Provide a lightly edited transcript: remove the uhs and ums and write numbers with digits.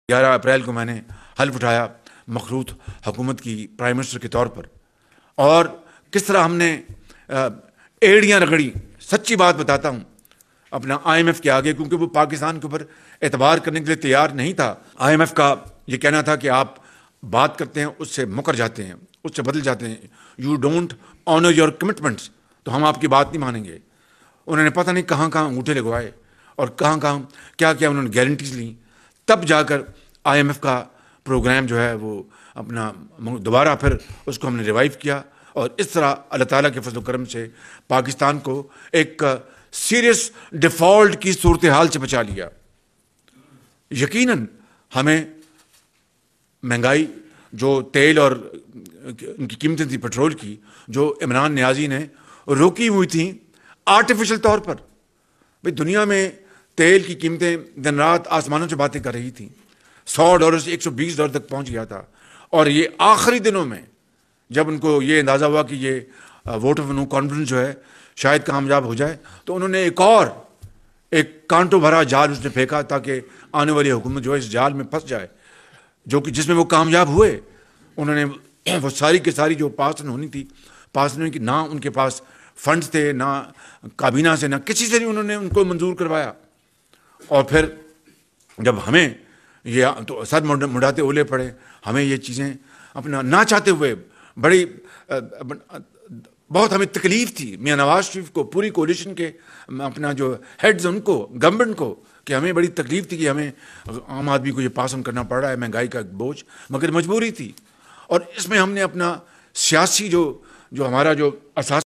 11 April کو میں نے حلف اٹھایا مخلوط حکومت کی پرائم منسٹر کے طور پر، اور کس طرح ہم نے ایڑیاں رگڑی. سچی بات بتاتا ہوں اپنا IMF کے آگے، کیونکہ وہ پاکستان کے اوپر اعتبار کرنے کے لیے تیار نہیں تھا. IMF کا یہ کہنا تھا کہ آپ بات کرتے ہیں اس سے مکر جاتے ہیں، اس سے بدل جاتے ہیں. You don't owner your commitments, تو ہم آپ کی بات نہیں مانیں گے. انہوں نے پتہ نہیں کہاں کہاں انگوٹھے لگوائے اور کہاں کہاں کیا کیا انہوں نے گارنٹیز لیں. تب جا کر IMF کا پروگرام جو ہے وہ اپنا دوبارہ پھر اس کو ہم نے ریوائیو کیا، اور اس طرح اللہ تعالیٰ کے فضل و کرم سے پاکستان کو ایک سیریس ڈیفالٹ کی صورتحال سے بچا لیا. یقیناً ہمیں مہنگائی، جو تیل اور ان کی قیمتیں تھیں پیٹرول کی، جو عمران نیازی نے روکی ہوئی تھیں آرٹیفیشل طور پر. بھئی دنیا میں تیل کی قیمتیں دن رات آسمانوں سے باتیں کر رہی تھیں، $100 سے $120 تک پہنچ گیا تھا. اور یہ آخری دنوں میں جب ان کو یہ اندازہ ہوا کہ یہ ووٹ آف نو کانفیڈنس جو ہے شاید کامیاب ہو جائے، تو انہوں نے ایک کانٹوں بھرا جال اس نے پھینکا تاکہ آنے والی حکومت جو ہے اس جال میں پھنس جائے، جو کہ جس میں وہ کامیاب ہوئے. انہوں نے وہ ساری کی ساری جو پاس ہونی تھی پاس نہیں کی، نہ ان کے پاس فنڈز تھے، نہ کابینہ سے، نہ کسی سے نہیں انہوں نے ان کو منظور کروایا. اور پھر جب ہمیں یہ تو سر مڑاتے اولے پڑے، ہمیں یہ چیزیں اپنا نہ چاہتے ہوئے بہت ہمیں تکلیف تھی. میاں نواز شریف کو، پوری کولیشن کے اپنا جو ہیڈز ان کو، گورنمنٹ کو، کہ ہمیں بڑی تکلیف تھی کہ ہمیں عام آدمی کو یہ پاس آن کرنا پڑ رہا ہے، مہنگائی کا بوجھ، مگر مجبوری تھی. اور اس میں ہم نے اپنا سیاسی جو ہمارا جو اساس